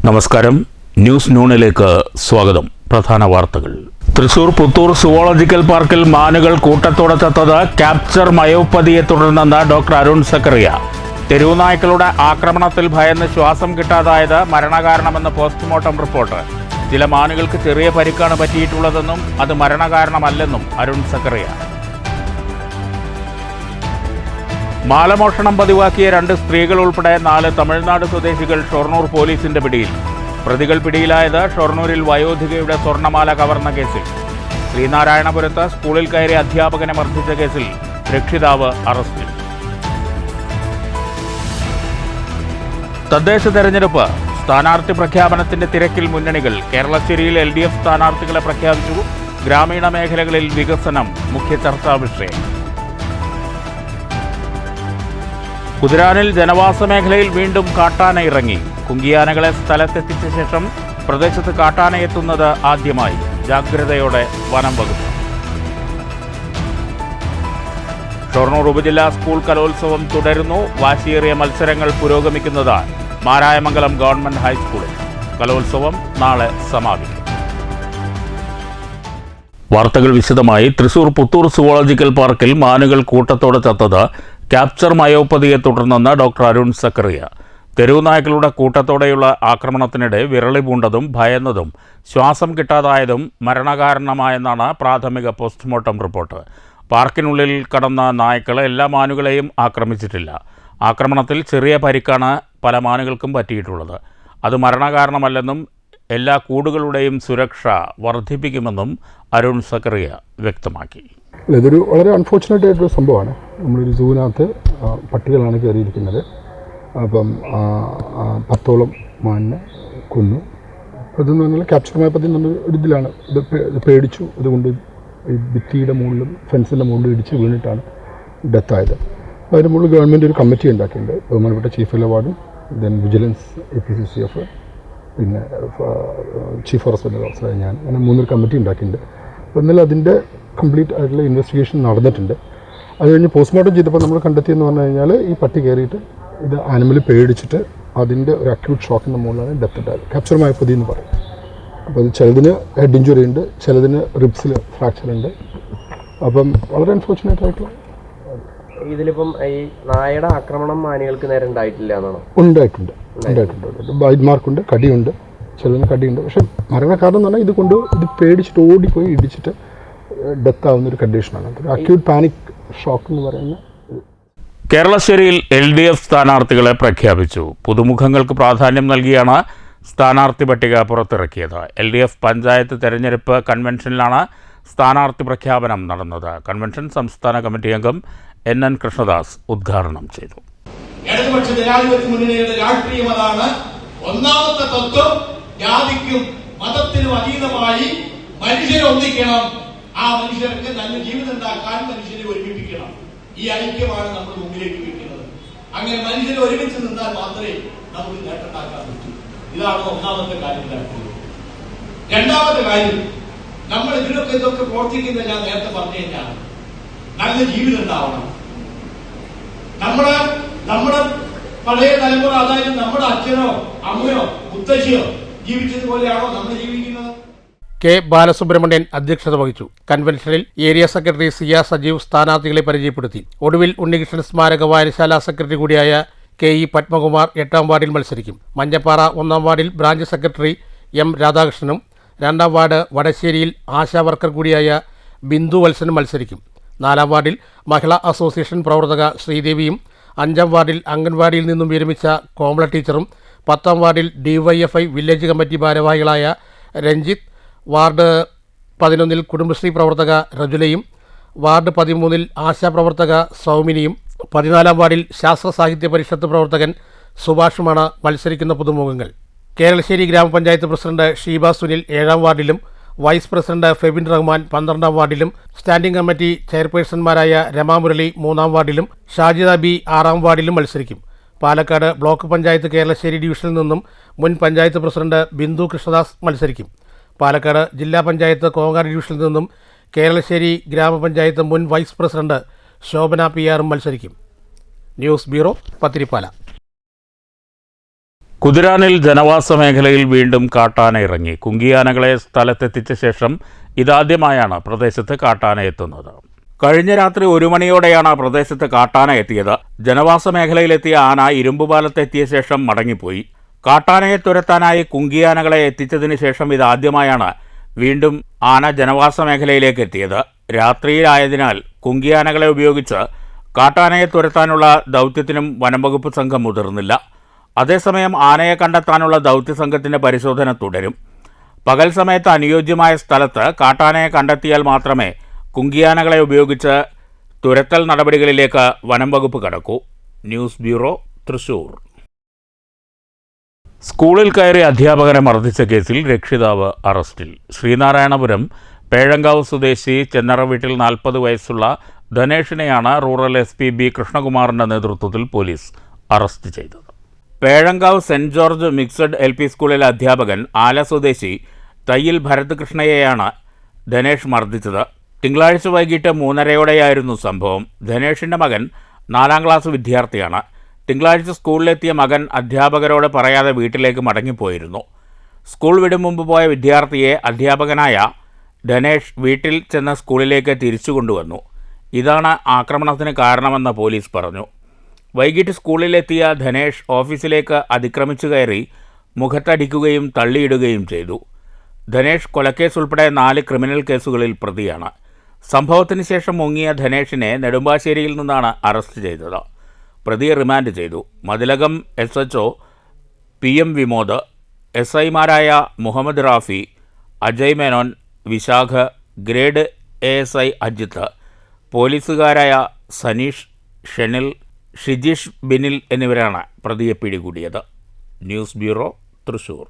നമസ്കാരം. ന്യൂസ് നൂണിലേക്ക് സ്വാഗതം. പ്രധാന വാർത്തകൾ. തൃശൂർ പുത്തൂർ സുവോളജിക്കൽ പാർക്കിൽ മാനുകൾ കൂട്ടത്തോടെ ചത്തത് ക്യാപ്ചർ മയോപ്പതിയെ തുടർന്നെന്ന് ഡോക്ടർ അരുൺ സക്കറിയ. തെരുവുനായ്ക്കളുടെ ആക്രമണത്തിൽ ഭയന്ന് ശ്വാസം കിട്ടാതായത് മരണകാരണമെന്ന് പോസ്റ്റ്മോർട്ടം റിപ്പോർട്ട്. ചില മാനുകൾക്ക് ചെറിയ പരിക്കാണ് പറ്റിയിട്ടുള്ളതെന്നും അത് മരണകാരണമല്ലെന്നും അരുൺ സക്കറിയ. മാലമോഷണം പതിവാക്കിയ 2 സ്ത്രീകൾ ഉൾപ്പെടെ 4 തമിഴ്നാട് സ്വദേശികൾ ഷൊർണൂർ പോലീസിന്റെ പിടിയിൽ. പ്രതികൾ പിടിയിലായത് ഷൊർണൂരിൽ വയോധികയുടെ സ്വർണ്ണമാല കവർന്ന കേസിൽ. ശ്രീനാരായണപുരത്ത് സ്കൂളിൽ കയറി അധ്യാപകനെ മർദ്ദിച്ച കേസിൽ രക്ഷിതാവ് അറസ്റ്റിൽ. തദ്ദേശ തെരഞ്ഞെടുപ്പ് സ്ഥാനാർത്ഥി പ്രഖ്യാപനത്തിന്റെ തിരക്കിൽ മുന്നണികൾ. കേരളശ്ശേരിയിൽ LDF സ്ഥാനാർത്ഥികളെ പ്രഖ്യാപിച്ചു. ഗ്രാമീണ മേഖലകളിൽ വികസനം മുഖ്യ ചർച്ചാ വിഷയം. കുതിരാനിൽ ജനവാസ മേഖലയിൽ വീണ്ടും കാട്ടാന ഇറങ്ങി. കുങ്കിയാനകളെ സ്ഥലത്തെത്തിച്ച ശേഷം പ്രദേശത്ത് കാട്ടാന എത്തുന്നത് ആദ്യമായി. ജാഗ്രതയോടെ വനം വകുപ്പ്. ഷൊർണൂർ ഉപജില്ലാ സ്കൂൾ കലോത്സവം തുടരുന്നു. വാശിയേറിയ മത്സരങ്ങൾ പുരോഗമിക്കുന്നത് മാരായമംഗലം ഗവൺമെന്റ് ഹൈസ്കൂളിൽ. കലോത്സവം നാളെ സമാപിക്കും. വാർത്തകൾ വിശദമായി. തൃശൂർ പുത്തൂർ സുവോളജിക്കൽ പാർക്കിൽ മാനുകൾ കൂട്ടത്തോടെ ചത്തത് ക്യാപ്ചർ മയോപ്പതിയെ തുടർന്നെന്ന് ഡോക്ടർ അരുൺ സക്കറിയ. തെരുവുനായ്ക്കളുടെ കൂട്ടത്തോടെയുള്ള ആക്രമണത്തിനിടെ വിരളി പൂണ്ടതും ഭയന്നതും ശ്വാസം കിട്ടാതായതും മരണകാരണമായെന്നാണ് പ്രാഥമിക പോസ്റ്റ്മോർട്ടം റിപ്പോർട്ട്. പാർക്കിനുള്ളിൽ കടന്ന നായ്ക്കൾ എല്ലാ മാനുകളെയും ആക്രമിച്ചിട്ടില്ല. ആക്രമണത്തിൽ ചെറിയ പരിക്കാണ് പല മാനുകൾക്കും പറ്റിയിട്ടുള്ളത്. അത് മരണകാരണമല്ലെന്നും എല്ലാ കൂടുകളുടെയും സുരക്ഷ വർദ്ധിപ്പിക്കുമെന്നും അരുൺ സക്കറിയ വ്യക്തമാക്കി. ഇതൊരു വളരെ അൺഫോർച്ചുനേറ്റ് ആയിട്ടൊരു സംഭവമാണ്. നമ്മളൊരു സൂവിനകത്ത് പട്ടികളാണ് കയറിയിരിക്കുന്നത്. അപ്പം 10ഓളം മാനിനെ കൊന്നു. അതെന്ന് പറഞ്ഞാൽ ക്യാപ്ചർ മയോപ്പതി എന്നൊരു ഇതിലാണ്. ഇത് പേടിച്ചു. അതുകൊണ്ട് ഈ ഭിത്തിയുടെ മുകളിലും ഫെൻസിൻ്റെ മുകളിലും ഇടിച്ച് വീണിട്ടാണ് ഡെത്തായത്. അതിന് മുകളിൽ ഗവൺമെൻറ് ഒരു കമ്മിറ്റി ഉണ്ടാക്കിയിട്ടുണ്ട്. ബഹുമാനപ്പെട്ട ചീഫ് അവാർഡും ദെൻ വിജിലൻസ് APCCF പിന്നെ ചീഫ് ഫോറസ്റ്റ് ഓഫീസർ ഞാൻ അങ്ങനെ 3 കമ്മിറ്റി ഉണ്ടാക്കിയിട്ടുണ്ട്. അപ്പോൾ എന്നാലും അതിൻ്റെ കംപ്ലീറ്റ് ആയിട്ടുള്ള ഇൻവെസ്റ്റിഗേഷൻ നടന്നിട്ടുണ്ട്. അത് കഴിഞ്ഞ് പോസ്റ്റ്മോർട്ടം ചെയ്തപ്പോൾ നമ്മൾ കണ്ടെത്തിയെന്ന് പറഞ്ഞു കഴിഞ്ഞാൽ ഈ പട്ടി കയറിയിട്ട് ഇത് ആനിമൽ പേടിച്ചിട്ട് അതിൻ്റെ ഒരു അക്യൂട്ട് ഷോക്കിൻ്റെ മുകളിലാണ് ഡെത്ത് ഉണ്ടായത്. ക്യാപ്ചർ മയോപ്പതി എന്ന് പറയും. അപ്പോൾ അത് ചിലതിന് ഹെഡ് ഇഞ്ചുറി ഉണ്ട്, ചിലതിന് റിബ്സിൽ ഫ്രാക്ചർ ഉണ്ട്. അപ്പം വളരെ അൺഫോർച്ചുനേറ്റ് ആയിട്ടുള്ള ഇതിലിപ്പം ഈ നായയുടെ ആക്രമണം മാനുകൾക്ക് നേരെ ഉണ്ടായിട്ടില്ല എന്നാണോ? ഉണ്ടായിട്ടുണ്ട്. ബൈറ്റ് മാർക്കുണ്ട്, കടിയുണ്ട്, ചിലതിന് കടിയുണ്ട്. പക്ഷെ മരണകാരണം എന്ന് പറഞ്ഞാൽ ഇത് പേടിച്ചിട്ട് ഓടിപ്പോയി ഇടിച്ചിട്ട് ഡെത്ത് ആവുന്ന ഒരു കണ്ടീഷനാണ്. അക്യൂട്ട് പാനിക് ഷോക്ക് എന്ന് പറയുന്നത്. കേരളശ്ശേരിയിൽ LDF സ്ഥാനാർത്ഥികളെ പ്രഖ്യാപിച്ചു. പുതുമുഖങ്ങൾക്ക് പ്രാധാന്യം നൽകിയാണ് സ്ഥാനാർത്ഥി പട്ടിക പുറത്തിറക്കിയത്. LDF പഞ്ചായത്ത് തെരഞ്ഞെടുപ്പ് കൺവെൻഷനിലാണ് സ്ഥാനാർത്ഥി പ്രഖ്യാപനം നടന്നത്. കൺവെൻഷൻ സംസ്ഥാന കമ്മിറ്റി അംഗം NN കൃഷ്ണദാസ് ഉദ്ഘാടനം ചെയ്തു. ഇടതുപക്ഷ ജനാധിപത്യ മുന്നണിയുടെ രാഷ്ട്രീയം അതാണ്. ഒന്നാമത്തെ തത്വം ജാതിക്കും മതത്തിനും അതീതമായി മനുഷ്യരെ ഒന്നിക്കണം. ആ മനുഷ്യർക്ക് നല്ല ജീവിതം ഉണ്ടാക്കാൻ മനുഷ്യരെ ഒരുമിപ്പിക്കണം. ഈ ഐക്യമാണ് നമ്മൾ മുമ്പിലേക്ക് വയ്ക്കുന്നത്. അങ്ങനെ മനുഷ്യരെ ഒരുമിച്ച് നിന്നാൽ മാത്രമേ നമുക്ക് നേട്ടമുണ്ടാക്കാൻ പറ്റൂ. ഇതാണ് ഒന്നാമത്തെ കാര്യം. രണ്ടാമത്തെ കാര്യം, നമ്മൾ ഇതൊക്കെ പ്രവർത്തിക്കുന്നത് ഞാൻ നേരത്തെ പറഞ്ഞു കഴിഞ്ഞാൽ നല്ല ജീവിതം ഉണ്ടാവണം. നമ്മുടെ പഴയ തലമുറ, അതായത് നമ്മുടെ അച്ഛനോ അമ്മയോ മുത്തശ്ശിയോ ജീവിച്ചതുപോലെയാണോ നമ്മൾ ജീവിക്കുന്നത്? കെ ബാലസുബ്രഹ്മണ്യൻ അധ്യക്ഷത വഹിച്ചു. കൺവെൻഷനിൽ ഏരിയ സെക്രട്ടറി സിയ സജീവ് സ്ഥാനാർത്ഥികളെ പരിചയപ്പെടുത്തി. ഒടുവിൽ ഉണ്ണികൃഷ്ണൻ സ്മാരക വായനശാല സെക്രട്ടറി കൂടിയായ KE പത്മകുമാർ 8ാം വാർഡിൽ മത്സരിക്കും. മഞ്ഞപ്പാറ 1ാം വാർഡിൽ ബ്രാഞ്ച് സെക്രട്ടറി M രാധാകൃഷ്ണനും 2ാം വാർഡ് വടശ്ശേരിയിൽ ആശാ വർക്കർ കൂടിയായ ബിന്ദു വത്സനും മത്സരിക്കും. 4ാം വാർഡിൽ മഹിളാ അസോസിയേഷൻ പ്രവർത്തക ശ്രീദേവിയും 5ാം വാർഡിൽ അംഗൻവാടിയിൽ നിന്നും വിരമിച്ച കോമള ടീച്ചറും 10ാം വാർഡിൽ DYFI വില്ലേജ് കമ്മിറ്റി ഭാരവാഹികളായ രഞ്ജിത്ത്, വാർഡ് 11 കുടുംബശ്രീ പ്രവർത്തക റജുലയും, വാർഡ് 13 ആശാപ്രവർത്തക സൗമിനിയും, 14ാം വാർഡിൽ ശാസ്ത്ര സാഹിത്യ പരിഷത്ത് പ്രവർത്തകൻ സുഭാഷുമാണ് മത്സരിക്കുന്ന പുതുമുഖങ്ങൾ. കേരളശ്ശേരി ഗ്രാമപഞ്ചായത്ത് പ്രസിഡന്റ് ഷീബ സുനിൽ 7ാം വാർഡിലും വൈസ് പ്രസിഡന്റ് ഫെബിൻ റഹ്മാൻ 12ാം വാർഡിലും, സ്റ്റാൻഡിംഗ് കമ്മിറ്റി ചെയർപേഴ്സൺമാരായ രമാമുരളി 3ാം വാർഡിലും ഷാജിദ B 6ാം വാർഡിലും മത്സരിക്കും. പാലക്കാട് ബ്ലോക്ക് പഞ്ചായത്ത് കേരളശ്ശേരി ഡിവിഷനിൽ നിന്നും മുൻ പഞ്ചായത്ത് പ്രസിഡന്റ് ബിന്ദു കൃഷ്ണദാസ് മത്സരിക്കും. പാലക്കാട് ജില്ലാ പഞ്ചായത്ത് കോങ്ങാട് ഡിവിഷനിൽ നിന്നും കേരളശ്ശേരി ഗ്രാമപഞ്ചായത്ത് മുൻ വൈസ് പ്രസിഡന്റ് ശോഭന PR മത്സരിക്കും. News bureau, Pathirippala. കുതിരാനിൽ ജനവാസ മേഖലയിൽ വീണ്ടും കാട്ടാന ഇറങ്ങി. കുങ്കിയാനകളെ സ്ഥലത്തെത്തിച്ച ശേഷം ഇതാദ്യമായാണ് പ്രദേശത്ത് കാട്ടാന എത്തുന്നത്. കഴിഞ്ഞ രാത്രി 1 മണിയോടെയാണ് പ്രദേശത്ത് കാട്ടാന എത്തിയത്. ജനവാസ മേഖലയിലെത്തിയ ആന ഇരുമ്പുപാലത്തെത്തിയ ശേഷം മടങ്ങിപ്പോയി. കാട്ടാനയെ തുരത്താനായി കുങ്കിയാനകളെ എത്തിച്ചതിന് ശേഷം ഇതാദ്യമായാണ് വീണ്ടും ആന ജനവാസ മേഖലയിലേക്ക് എത്തിയത്. രാത്രിയിലായതിനാൽ കുങ്കിയാനകളെ ഉപയോഗിച്ച് കാട്ടാനയെ തുരത്താനുള്ള ദൗത്യത്തിനും വനംവകുപ്പ് സംഘം മുതിർന്നില്ല. അതേസമയം ആനയെ കണ്ടെത്താനുള്ള ദൗത്യസംഘത്തിൻ്റെ പരിശോധന തുടരും. പകൽ സമയത്ത് അനുയോജ്യമായ സ്ഥലത്ത് കാട്ടാനയെ കണ്ടെത്തിയാൽ മാത്രമേ കുങ്കിയാനകളെ ഉപയോഗിച്ച് തുരത്തൽ നടപടികളിലേക്ക് വനംവകുപ്പ് കടക്കൂ. News bureau, Thrissur. സ്കൂളിൽ കയറി അധ്യാപകനെ മർദ്ദിച്ച കേസിൽ രക്ഷിതാവ് അറസ്റ്റിൽ. ശ്രീനാരായണപുരം പേഴങ്കാവ് സ്വദേശി ചെന്നറ വീട്ടിൽ 40 വയസ്സുള്ള ധനേഷിനെയാണ് റൂറൽ SP B കൃഷ്ണകുമാറിൻ്റെ നേതൃത്വത്തിൽ പോലീസ് അറസ്റ്റ് ചെയ്തത്. പേഴങ്കാവ് സെന്റ് ജോർജ് മിക്സഡ് LP സ്കൂളിലെ അധ്യാപകൻ ആല സ്വദേശി തയ്യിൽ ഭരത് കൃഷ്ണയെയാണ് ധനേഷ് മർദ്ദിച്ചത്. തിങ്കളാഴ്ച വൈകിട്ട് 3:30യോടെയായിരുന്നു സംഭവം. ധനേഷിൻ്റെ മകൻ 4ാം ക്ലാസ് വിദ്യാർത്ഥിയാണ്. തിങ്കളാഴ്ച സ്കൂളിലെത്തിയ മകൻ അധ്യാപകരോട് പറയാതെ വീട്ടിലേക്ക് മടങ്ങിപ്പോയിരുന്നു. സ്കൂൾ വിടും മുമ്പ് പോയ വിദ്യാർത്ഥിയെ അധ്യാപകനായ ധനേഷ് വീട്ടിൽ ചെന്ന സ്കൂളിലേക്ക് തിരിച്ചു കൊണ്ടുവന്നു. ഇതാണ് ആക്രമണത്തിന് കാരണമെന്ന് പോലീസ് പറഞ്ഞു. വൈകിട്ട് സ്കൂളിലെത്തിയ ധനേഷ് ഓഫീസിലേക്ക് അതിക്രമിച്ചു കയറി മുഖത്തടിക്കുകയും തള്ളിയിടുകയും ചെയ്തു. ധനേഷ് കൊലക്കേസ് ഉൾപ്പെടെ 4 ക്രിമിനൽ കേസുകളിൽ പ്രതിയാണ്. സംഭവത്തിന് ശേഷം മുങ്ങിയ ധനേഷിനെ നെടുമ്പാശ്ശേരിയിൽ നിന്നാണ് അറസ്റ്റ് ചെയ്തത്. പ്രതിയെ റിമാൻഡ് ചെയ്തു. മതിലകം SHO PM വിമോദ്, SIമാരായ മുഹമ്മദ് റാഫി, അജയ് മേനോൻ, വിശാഖ്, ഗ്രേഡ് ASI അജിത്ത്, പോലീസുകാരായ സനീഷ്, ഷെനിൽ, ഷിജീഷ് ബിനിൽ എന്നിവരാണ് പ്രതിയെ പിടികൂടിയത്. News bureau, Thrissur.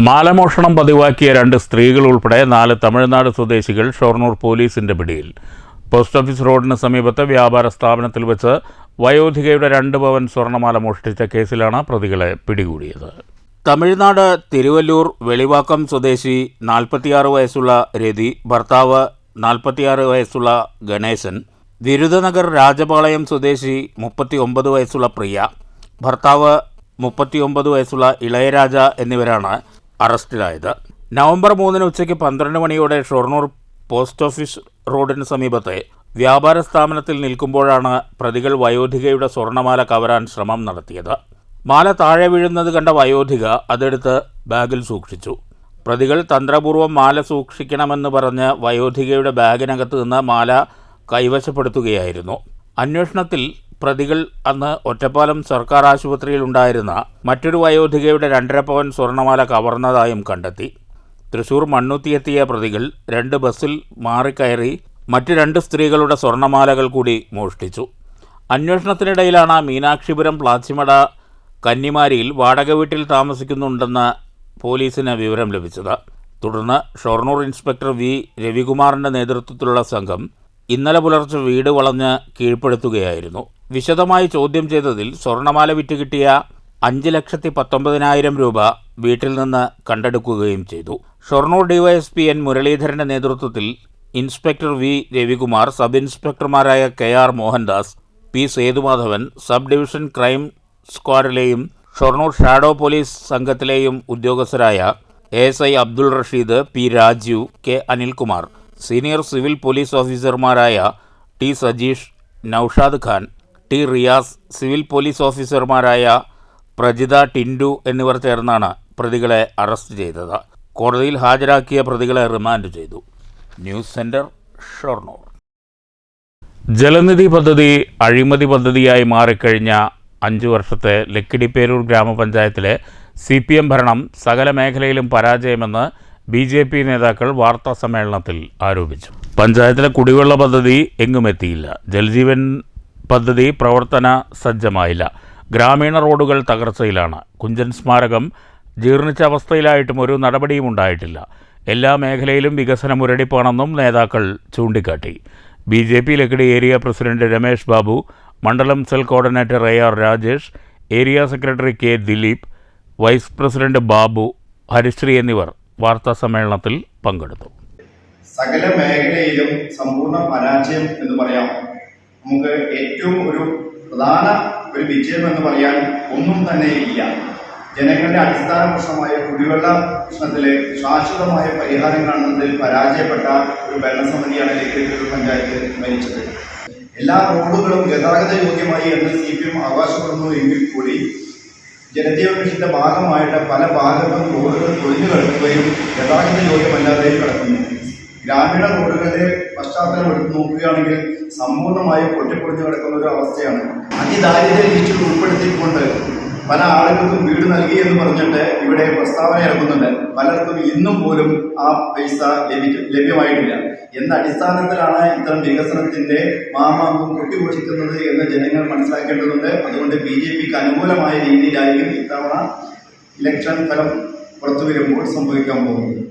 മാലമോഷണം പതിവാക്കിയ 2 സ്ത്രീകൾ ഉൾപ്പെടെ 4 തമിഴ്നാട് സ്വദേശികൾ ഷൊർണൂർ പോലീസിൻ്റെ പിടിയിൽ. പോസ്റ്റ് ഓഫീസ് റോഡിന് സമീപത്തെ വ്യാപാര സ്ഥാപനത്തിൽ വെച്ച് വയോധികയുടെ 2 പവൻ സ്വർണ്ണമാല മോഷ്ടിച്ച കേസിലാണ് പ്രതികളെ പിടികൂടിയത്. തമിഴ്നാട് തിരുവല്ലൂർ വെളിവാക്കം സ്വദേശി 46 വയസ്സുള്ള രതി, ഭർത്താവ് 46 വയസ്സുള്ള ഗണേശൻ, വിരുദനഗർ രാജപാളയം സ്വദേശി 39 വയസ്സുള്ള പ്രിയ, ഭർത്താവ് 39 വയസ്സുള്ള ഇളയരാജ എന്നിവരാണ് അറസ്റ്റിലായത്. നവംബർ 3 ഉച്ചയ്ക്ക് 12 മണിയോടെ ഷൊർണൂർ പോസ്റ്റ് ഓഫീസ് റോഡിന് സമീപത്തെ വ്യാപാര സ്ഥാപനത്തിൽ നിൽക്കുമ്പോഴാണ് പ്രതികൾ വയോധികയുടെ സ്വർണ്ണമാല കവരാൻ ശ്രമം നടത്തിയത്. മാല താഴെ വീഴുന്നത് കണ്ട വയോധിക അതെടുത്ത് ബാഗിൽ സൂക്ഷിച്ചു. പ്രതികൾ തന്ത്രപൂർവ്വം മാല സൂക്ഷിക്കണമെന്ന് പറഞ്ഞ് വയോധികയുടെ ബാഗിനകത്ത് നിന്ന് മാല കൈവശപ്പെടുത്തുകയായിരുന്നു. അന്വേഷണത്തിൽ പ്രതികൾ അന്ന് ഒറ്റപ്പാലം സർക്കാർ ആശുപത്രിയിൽ ഉണ്ടായിരുന്ന മറ്റൊരു വയോധികയുടെ 2.5 പവൻ സ്വർണ്ണമാല കവർന്നതായും കണ്ടെത്തി. തൃശൂർ മണ്ണുത്തിയെത്തിയ പ്രതികൾ 2 ബസ്സിൽ മാറിക്കയറി മറ്റ് 2 സ്ത്രീകളുടെ സ്വർണ്ണമാലകൾ കൂടി മോഷ്ടിച്ചു. അന്വേഷണത്തിനിടയിലാണ് മീനാക്ഷിപുരം പ്ലാച്ചിമട കന്നിമാരിയിൽ വാടക വീട്ടിൽ താമസിക്കുന്നുണ്ടെന്ന് പോലീസിന് വിവരം ലഭിച്ചത്. തുടർന്ന് ഷൊർണൂർ ഇൻസ്പെക്ടർ V രവികുമാറിൻ്റെ നേതൃത്വത്തിലുള്ള സംഘം ഇന്നലെ പുലർച്ചെ വീട് വളഞ്ഞ് കീഴ്പ്പെടുത്തുകയായിരുന്നു. വിശദമായി ചോദ്യം ചെയ്തതിൽ സ്വർണ്ണമാല വിറ്റ് കിട്ടിയ 5,19,000 രൂപ വീട്ടിൽ നിന്ന് കണ്ടെടുക്കുകയും ചെയ്തു. ഷൊർണൂർ DYSP N മുരളീധരൻ്റെ നേതൃത്വത്തിൽ ഇൻസ്പെക്ടർ V രവികുമാർ, സബ് ഇൻസ്പെക്ടർമാരായ KR Mohandas, P Sethumadhavan, sub division crime സ്ക്വാഡിലെയും ഷൊർണൂർ ഷാഡോ പോലീസ് സംഘത്തിലെയും ഉദ്യോഗസ്ഥരായ ASI Abdul Rasheed, P Rajeev, K Anilkumar, senior civil police ഓഫീസർമാരായ T Sajeesh, Naushad Khan, T Riyas, civil police ഓഫീസർമാരായ പ്രജിത, ടിൻഡു എന്നിവർ ചേർന്നാണ് പ്രതികളെ അറസ്റ്റ് ചെയ്തത്. കോടതിയിൽ ഹാജരാക്കിയ പ്രതികളെ റിമാൻഡ് ചെയ്തു. News centre, Shoranur. ജലനിധി പദ്ധതി അഴിമതി പദ്ധതിയായി മാറിക്കഴിഞ്ഞ 5 വർഷത്തെ ലക്കിടിപ്പേരൂർ ഗ്രാമപഞ്ചായത്തിലെ CPM ഭരണം സകല മേഖലയിലും പരാജയമെന്ന് BJP നേതാക്കൾ വാർത്താസമ്മേളനത്തിൽ ആരോപിച്ചു. പഞ്ചായത്തിലെ കുടിവെള്ള പദ്ധതി എങ്ങുമെത്തിയില്ല. ജൽജീവൻ പദ്ധതി പ്രവർത്തന സജ്ജമായില്ല. ഗ്രാമീണ റോഡുകൾ തകർച്ചയിലാണ്. കുഞ്ചൻ സ്മാരകം ജീർണിച്ച അവസ്ഥയിലായിട്ടും ഒരു നടപടിയും ഉണ്ടായിട്ടില്ല. എല്ലാ മേഖലയിലും വികസന മുരടിപ്പാണെന്നും നേതാക്കൾ ചൂണ്ടിക്കാട്ടി. BJP Lakkidi area president Ramesh Babu, മണ്ഡലം cell coordinator AR Rajesh, area secretary K Dileep, vice president Babu, Harisree എന്നിവർ വാർത്താസമ്മേളനത്തിൽ പങ്കെടുത്തു. സകല മേഖലയിലും സമ്പൂർണ്ണ പരാജയം എന്ന് പറയാം. നമുക്ക് ഏറ്റവും ഒരു പ്രധാന ഒരു വിജയം എന്ന് പറയാൻ ഒന്നും തന്നെ ഇല്ല. ജനങ്ങളുടെ അടിസ്ഥാന പ്രശ്നമായ കുടിവെള്ള പ്രശ്നത്തിലെ ശാശ്വതമായ പരിഹാരം കാണുന്നതിൽ പരാജയപ്പെട്ട ഒരു ഭരണസമിതിയാണ് ലക്കിടിക്കൽ പഞ്ചായത്ത് ഭരിച്ചത്. എല്ലാ റോഡുകളും ഗതാഗത യോഗ്യമായി എന്ന് CPM അവകാശപ്പെടുന്നു എങ്കിൽ കൂടി ജനജീവൻ മിഷന്റെ ഭാഗമായിട്ട് പല ഭാഗങ്ങളും റോഡുകൾ പൊളിഞ്ഞു കിടക്കുകയും ഗതാഗത യോഗ്യമല്ലാതെയും കിടക്കുന്നു. ഗ്രാമീണ റോഡുകളുടെ പശ്ചാത്തലം എടുത്ത് നോക്കുകയാണെങ്കിൽ സമ്പൂർണ്ണമായും പൊട്ടിപ്പൊളിഞ്ഞു കിടക്കുന്ന ഒരു അവസ്ഥയാണ്. അതിദാരിദ്ര്യ ലിസ്റ്റിൽ ഉൾപ്പെടുത്തിക്കൊണ്ട് പല ആളുകൾക്കും വീട് നൽകി എന്ന് പറഞ്ഞിട്ട് ഇവിടെ പ്രസ്താവന ഇറങ്ങുന്നുണ്ട്. പലർക്കും ഇന്നും പോലും ആ പൈസ ലഭ്യമായിട്ടില്ല. എന്ന അടിസ്ഥാനത്തിലാണ് ഇത്തരം വികസനത്തിന്റെ മാമാങ്കം കൊട്ടിഘോഷിക്കുന്നത് എന്ന് ജനങ്ങൾ മനസ്സിലാക്കേണ്ടതുണ്ട്. അതുകൊണ്ട് BJPക്ക് അനുകൂലമായ രീതിയിലായിരിക്കും ഇത്തവണ ഇലക്ഷൻ ഫലം പുറത്തു വരുമ്പോൾ സംഭവിക്കാൻ പോകുന്നത്.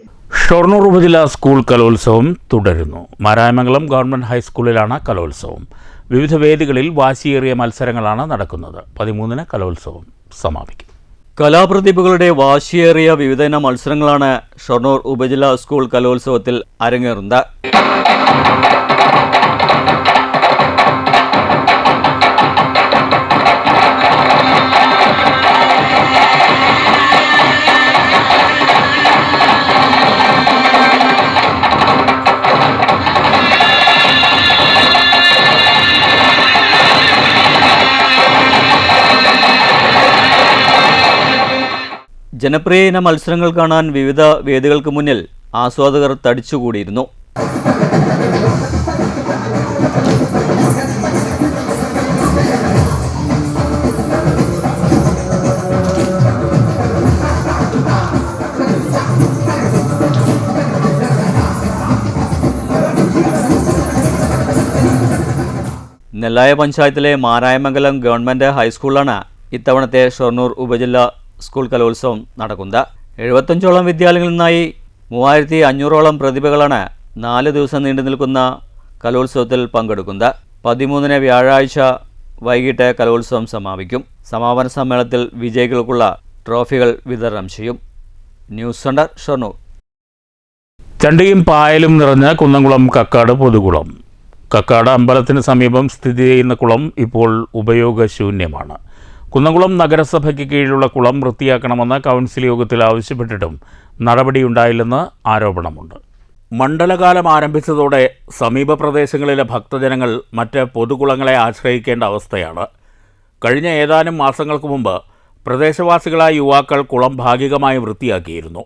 ഷൊർണൂർ ഉപജില്ലാ സ്കൂൾ കലോത്സവം തുടരുന്നു. മാരായമംഗലം ഗവൺമെൻറ് ഹൈസ്കൂളിലാണ് കലോത്സവം. വിവിധ വേദികളിൽ വാശിയേറിയ മത്സരങ്ങളാണ് നടക്കുന്നത്. 13-ന് കലോത്സവം സമാപിക്കും. കലാപ്രതിഭകളുടെ വാശിയേറിയ വിവിധയിന മത്സരങ്ങളാണ് ഷൊർണൂർ ഉപജില്ലാ സ്കൂൾ കലോത്സവത്തിൽ അരങ്ങേറുന്നത്. ജനപ്രിയ ഇന മത്സരങ്ങൾ കാണാൻ വിവിധ വേദികൾക്ക് മുന്നിൽ ആസ്വാദകർ തടിച്ചുകൂടിയിരുന്നു. നെല്ലായ പഞ്ചായത്തിലെ മാരായമംഗലം ഗവൺമെൻറ് ഹൈസ്കൂളിലാണ് ഇത്തവണത്തെ ഷൊർണൂർ ഉപജില്ലാ സ്കൂൾ കലോത്സവം നടക്കുന്നത്. 75ഓളം വിദ്യാലയങ്ങളിൽ നിന്നായി 3500ഓളം പ്രതിഭകളാണ് 4 ദിവസം നീണ്ടു നിൽക്കുന്ന കലോത്സവത്തിൽ പങ്കെടുക്കുന്നത്. 13-ന് വ്യാഴാഴ്ച വൈകിട്ട് കലോത്സവം സമാപിക്കും. സമാപന സമ്മേളനത്തിൽ വിജയികൾക്കുള്ള ട്രോഫികൾ വിതരണം ചെയ്യും. News centre Shoranur. ചണ്ടിയും പായലും നിറഞ്ഞ കുന്നംകുളം കക്കാട് പൊതുകുളം. കക്കാട് അമ്പലത്തിന് സമീപം സ്ഥിതി ചെയ്യുന്ന കുളം ഇപ്പോൾ ഉപയോഗശൂന്യമാണ്. കുന്നംകുളം നഗരസഭയ്ക്ക് കീഴിലുള്ള കുളം വൃത്തിയാക്കണമെന്ന് കൗൺസിൽ യോഗത്തിൽ ആവശ്യപ്പെട്ടിട്ടും നടപടിയുണ്ടായില്ലെന്ന് ആരോപണമുണ്ട്. മണ്ഡലകാലം ആരംഭിച്ചതോടെ സമീപ പ്രദേശങ്ങളിലെ ഭക്തജനങ്ങൾ മറ്റ് പൊതുകുളങ്ങളെ ആശ്രയിക്കേണ്ട അവസ്ഥയാണ്. കഴിഞ്ഞ ഏതാനും മാസങ്ങൾക്ക് മുമ്പ് പ്രദേശവാസികളായ യുവാക്കൾ കുളം ഭാഗികമായി വൃത്തിയാക്കിയിരുന്നു.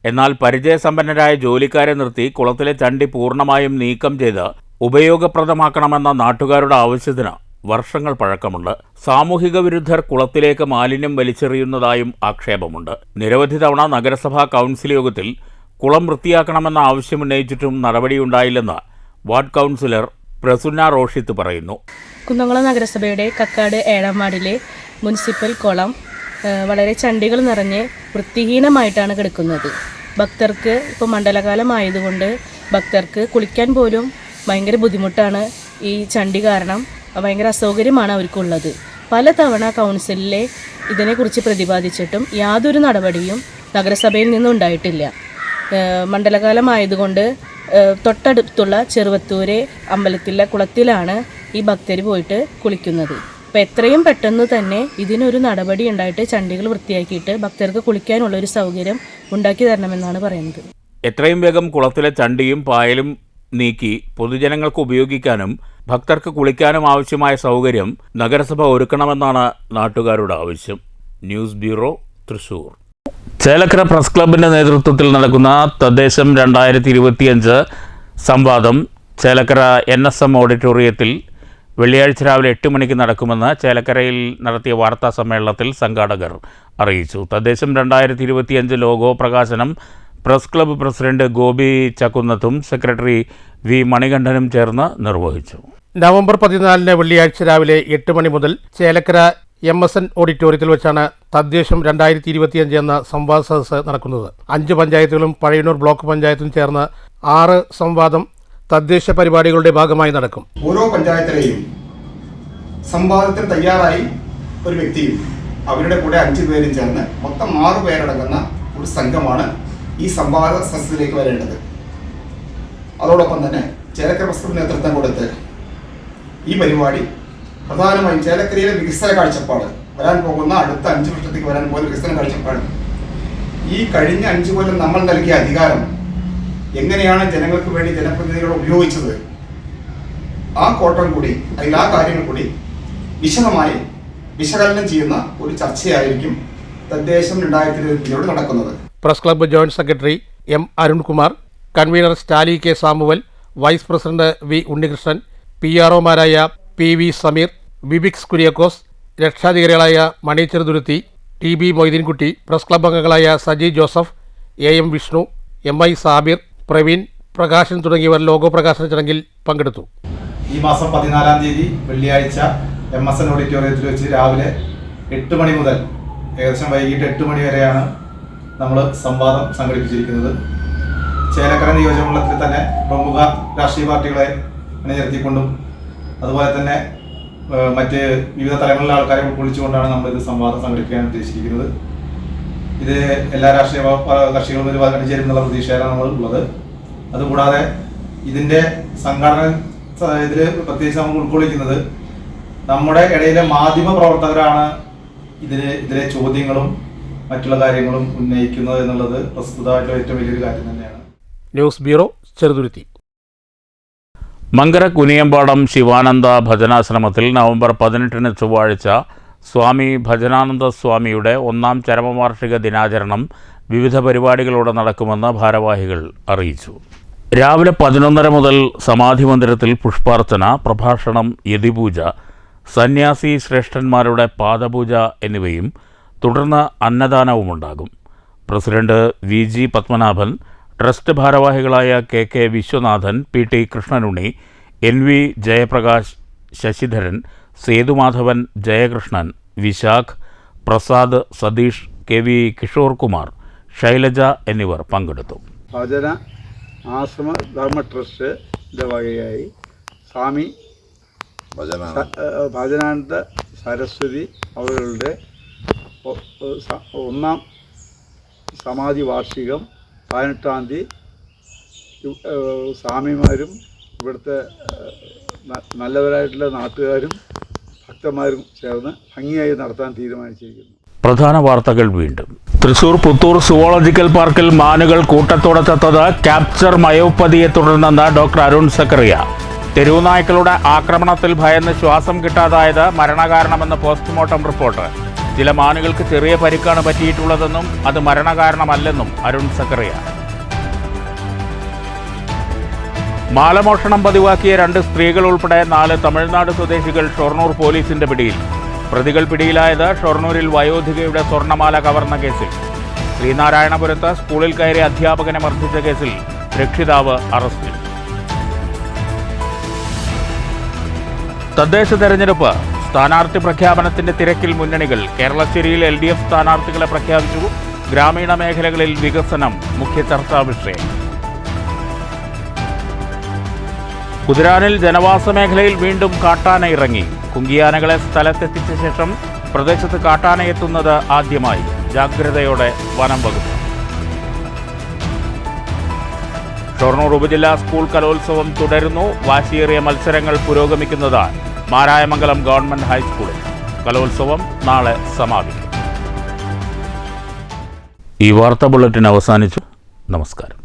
എന്നാൽ പരിചയസമ്പന്നരായ ജോലിക്കാരെ നിർത്തി കുളത്തിലെ ചണ്ടി പൂർണ്ണമായും നീക്കം ചെയ്ത് ഉപയോഗപ്രദമാക്കണമെന്ന നാട്ടുകാരുടെ ആവശ്യത്തിന് വർഷങ്ങൾ പഴക്കമുണ്ട്. സാമൂഹിക വിരുദ്ധർ കുളത്തിലേക്ക് മാലിന്യം വലിച്ചെറിയുന്നതായും ആക്ഷേപമുണ്ട്. നിരവധി തവണ നഗരസഭാ കൗൺസിൽ യോഗത്തിൽ കുളം വൃത്തിയാക്കണമെന്ന ആവശ്യമുന്നയിച്ചിട്ടും നടപടിയുണ്ടായില്ലെന്ന് വാർഡ് കൗൺസിലർ പ്രസുന്ന റോഷിത്ത് പറയുന്നു. കുന്നംകുളം നഗരസഭയുടെ കക്കാട് 7-ാം വാർഡിലെ മുനിസിപ്പൽ കുളം വളരെ ചണ്ടികൾ നിറഞ്ഞ് വൃത്തിഹീനമായിട്ടാണ് കിടക്കുന്നത്. ഭക്തർക്ക് ഇപ്പോൾ മണ്ഡലകാലമായതുകൊണ്ട് ഭക്തർക്ക് കുളിക്കാൻ പോലും ഭയങ്കര ബുദ്ധിമുട്ടാണ്. ഈ ചണ്ടി കാരണം ഭയങ്കര അസൗകര്യമാണ് അവർക്കുള്ളത്. പലതവണ കൗൺസിലിലെ ഇതിനെക്കുറിച്ച് പ്രതിപാദിച്ചിട്ടും യാതൊരു നടപടിയും നഗരസഭയിൽ നിന്നും ഉണ്ടായിട്ടില്ല. മണ്ഡലകാലമായതുകൊണ്ട് തൊട്ടടുത്തുള്ള ചെറുവത്തൂരെ അമ്പലത്തിലെ കുളത്തിലാണ് ഈ ഭക്തർ പോയിട്ട് കുളിക്കുന്നത്. അപ്പോൾ എത്രയും പെട്ടെന്ന് തന്നെ ഇതിനൊരു നടപടി ഉണ്ടായിട്ട് ചണ്ടികൾ വൃത്തിയാക്കിയിട്ട് ഭക്തർക്ക് കുളിക്കാനുള്ളൊരു സൗകര്യം ഉണ്ടാക്കി തരണമെന്നാണ് പറയുന്നത്. എത്രയും വേഗം കുളത്തിലെ ചണ്ടിയും പായലും നീക്കി പൊതുജനങ്ങൾക്ക് ഉപയോഗിക്കാനും ഭക്തർക്ക് കുളിക്കാനും ആവശ്യമായ സൗകര്യം നഗരസഭ ഒരുക്കണമെന്നാണ് നാട്ടുകാരുടെ ആവശ്യം. News bureau, Thrissur. Chelakkara press ക്ലബിൻ്റെ നേതൃത്വത്തിൽ നടക്കുന്ന തദ്ദേശം 2025 സംവാദം ചേലക്കര NSM ഓഡിറ്റോറിയത്തിൽ വെള്ളിയാഴ്ച രാവിലെ 8 മണിക്ക് നടക്കുമെന്ന് ചേലക്കരയിൽ നടത്തിയ വാർത്താ സമ്മേളനത്തിൽ സംഘാടകർ അറിയിച്ചു. തദ്ദേശം 2025 ലോഗോ പ്രകാശനം പ്രസ് ക്ലബ്ബ് പ്രസിഡന്റ് ഗോപി ചക്കുന്നത്തും സെക്രട്ടറി വി മണികണ്ഠനും ചേർന്ന് നിർവഹിച്ചു. നവംബർ 14 വെള്ളിയാഴ്ച രാവിലെ 8 മണി മുതൽ ചേലക്കര MSN ഓഡിറ്റോറിയത്തിൽ വെച്ചാണ് തദ്ദേശം 2025 എന്ന സംവാദ സദസ്സ് നടക്കുന്നത്. 5 പഞ്ചായത്തുകളും പഴയന്നൂർ ബ്ലോക്ക് പഞ്ചായത്തും ചേർന്ന് 6 സംവാദം തദ്ദേശ പരിപാടികളുടെ ഭാഗമായി നടക്കും. ഓരോ പഞ്ചായത്തിലെയും സംവാദത്തിന് തയ്യാറായി ഒരു വ്യക്തിയും അവരുടെ കൂടെ 5 പേരും ചേർന്ന് മൊത്തം 6 പേരടങ്ങുന്ന ഒരു സംഘമാണ് ഈ സംവാദ സദസ്സിലേക്ക് വരേണ്ടത്. അതോടൊപ്പം തന്നെ ചേലക്കര പ്രസ് ക്ലബ് നേതൃത്വം കൊടുത്ത് ഈ പരിപാടി പ്രധാനമായും ചേലക്കരയിലെ വികസന കാഴ്ചപ്പാട്, വരാൻ പോകുന്ന അടുത്ത 5 വർഷത്തേക്ക് വരാൻ പോകുന്ന വികസന കാഴ്ചപ്പാട്, ഈ കഴിഞ്ഞ 5 കൊല്ലം നമ്മൾ നൽകിയ അധികാരം എങ്ങനെയാണ് ജനങ്ങൾക്ക് വേണ്ടി ജനപ്രതിനിധികൾ ഉപയോഗിച്ചത്, ആ കോട്ടം കൂടി അല്ലെങ്കിൽ ആ കാര്യങ്ങൾ കൂടി വിശദമായി വിശകലനം ചെയ്യുന്ന ഒരു ചർച്ചയായിരിക്കും തദ്ദേശം 2025 നടക്കുന്നത്. Press club joint secretary M Arunkumar, convener Staly K Samuel, vice president V Unnikrishnan, PROമാരായ PV സമീർ, വിബിക്സ് കുര്യാക്കോസ്, രക്ഷാധികാരികളായ Mani Cheruthuruthy, TB Moideenkutty, press club അംഗങ്ങളായ സജി ജോസഫ്, AM വിഷ്ണു, MI സാബിർ, പ്രവീൺ, പ്രകാശൻ തുടങ്ങിയവർ ലോഗോ പ്രകാശന ചടങ്ങിൽ പങ്കെടുത്തു. ഈ മാസം 14-ാം തീയതി വെള്ളിയാഴ്ച MSN ഓഡിറ്റോറിയത്തിൽ വെച്ച് രാവിലെ 8 മണി മുതൽ ഏകദേശം വൈകിട്ട് 8 മണി വരെയാണ് നമ്മൾ സംവാദം സംഘടിപ്പിച്ചിരിക്കുന്നത്. ചേലക്കര നിയോജകമണ്ഡലത്തിൽ തന്നെ പ്രമുഖ രാഷ്ട്രീയ പാർട്ടികളെ അണിനിരത്തിക്കൊണ്ടും അതുപോലെ തന്നെ മറ്റ് വിവിധ തലങ്ങളിലെ ആൾക്കാരെ ഉൾക്കൊള്ളിച്ചുകൊണ്ടാണ് നമ്മളിത് സംവാദം സംഘടിപ്പിക്കാൻ ഉദ്ദേശിച്ചിരിക്കുന്നത്. ഇത് എല്ലാ രാഷ്ട്രീയ കക്ഷികളും ഒരു അണിചേരുമെന്നുള്ള പ്രതീക്ഷയിലാണ് നമ്മൾ ഉള്ളത്. അതുകൂടാതെ ഇതിൻ്റെ സംഘടന ഇതിൽ പ്രത്യേകിച്ച് നമ്മൾ ഉൾക്കൊള്ളിക്കുന്നത് നമ്മുടെ ഇടയിലെ മാധ്യമ പ്രവർത്തകരാണ് ഇതിലെ ചോദ്യങ്ങളും മറ്റുള്ള കാര്യങ്ങളും ഉന്നയിക്കുന്നത് എന്നുള്ളത് പ്രസ്തുതമായിട്ടുള്ള ഏറ്റവും വലിയൊരു കാര്യം തന്നെയാണ്. News bureau, Cheruthuruthy. മങ്കര കുനിയമ്പാടം ശിവാനന്ദ ഭജനാശ്രമത്തിൽ നവംബർ 18 ചൊവ്വാഴ്ച സ്വാമി ഭജനാനന്ദ സ്വാമിയുടെ 1ാം ചരമവാർഷിക ദിനാചരണം വിവിധ പരിപാടികളോടെ നടക്കുമെന്ന് ഭാരവാഹികൾ അറിയിച്ചു. രാവിലെ 11:30 മുതൽ സമാധി മന്ദിരത്തിൽ പുഷ്പാർച്ചന, പ്രഭാഷണം, യതിപൂജ, സന്യാസി ശ്രേഷ്ഠന്മാരുടെ പാദപൂജ എന്നിവയും തുടർന്ന് അന്നദാനവുമുണ്ടാകും. പ്രസിഡന്റ് VG പത്മനാഭൻ, ട്രസ്റ്റ് ഭാരവാഹികളായ KK Viswanathan, PT Krishnanunni, NV Jayaprakash, Sasidharan, Sethumadhavan, Jayakrishnan, Visakh, Prasad, Satheesh, KV Kishore Kumar, Shailaja എന്നിവർ പങ്കെടുത്തു. ഭജന ആശ്രമ ധർമ്മ ട്രസ്റ്റിൻ്റെ വകയായി സ്വാമി ഭജനാനന്ദ സരസ്വതി അവരുടെ 1ാം സമാധി വാർഷികം 18-ാം തീയതി സ്വാമിമാരും ഇവിടുത്തെ നല്ലവരായിട്ടുള്ള നാട്ടുകാരും ഭക്തന്മാരും ചേർന്ന് ഭംഗിയായി നടത്താൻ തീരുമാനിച്ചിരിക്കുന്നു. പ്രധാന വാർത്തകൾ വീണ്ടും. തൃശൂർ പുത്തൂർ സുവോളജിക്കൽ പാർക്കിൽ മാനുകൾ കൂട്ടത്തോടെ ചത്തത് ക്യാപ്ചർ മയോപ്പതിയെ തുടർന്നെന്ന് ഡോക്ടർ അരുൺ സക്കറിയ. തെരുവുനായ്ക്കളുടെ ആക്രമണത്തിൽ ഭയന്ന് ശ്വാസം കിട്ടാതായത് മരണകാരണമെന്ന് പോസ്റ്റ്മോർട്ടം റിപ്പോർട്ട്. ചില മാനുകൾക്ക് ചെറിയ പരിക്കാണ് പറ്റിയിട്ടുള്ളതെന്നും അത് മരണകാരണമല്ലെന്നും അരുൺ സക്കറിയ. മാലമോഷണം പതിവാക്കിയ 2 സ്ത്രീകൾ ഉൾപ്പെടെ 4 തമിഴ്നാട് സ്വദേശികൾ ഷൊർണൂർ പോലീസിന്റെ പിടിയിൽ. പ്രതികൾ പിടിയിലായത് ഷൊർണൂരിൽ വയോധികയുടെ സ്വർണ്ണമാല കവർന്ന കേസിൽ. ശ്രീനാരായണപുരത്ത് സ്കൂളിൽ കയറി അധ്യാപകനെ മർദ്ദിച്ച കേസിൽ രക്ഷിതാവ് അറസ്റ്റിൽ. തദ്ദേശ തെരഞ്ഞെടുപ്പ് സ്ഥാനാർത്ഥി പ്രഖ്യാപനത്തിന്റെ തിരക്കിൽ മുന്നണികൾ. കേരളശ്ശേരിയിൽ LDF സ്ഥാനാർത്ഥികളെ പ്രഖ്യാപിച്ചു. ഗ്രാമീണ മേഖലകളിൽ വികസനം മുഖ്യ ചർച്ചാ വിഷയം. കുതിരാനിൽ ജനവാസ മേഖലയിൽ വീണ്ടും കാട്ടാന ഇറങ്ങി. കുങ്കിയാനകളെ സ്ഥലത്തെത്തിച്ച ശേഷം പ്രദേശത്ത് കാട്ടാന എത്തുന്നത് ആദ്യമായി. ജാഗ്രതയോടെ വനം വകുപ്പ്. ഷൊർണൂർ ഉപജില്ലാ സ്കൂൾ കലോത്സവം തുടരുന്നു. വാശിയേറിയ മത്സരങ്ങൾ പുരോഗമിക്കുന്നത് മാരായമംഗലം ഗവൺമെന്റ് ഹൈസ്കൂളിൽ. കലോത്സവം നാളെ സമാപിക്കും. ഈ വാർത്താ ബുള്ളറ്റിൻ അവസാനിച്ചു. നമസ്കാരം.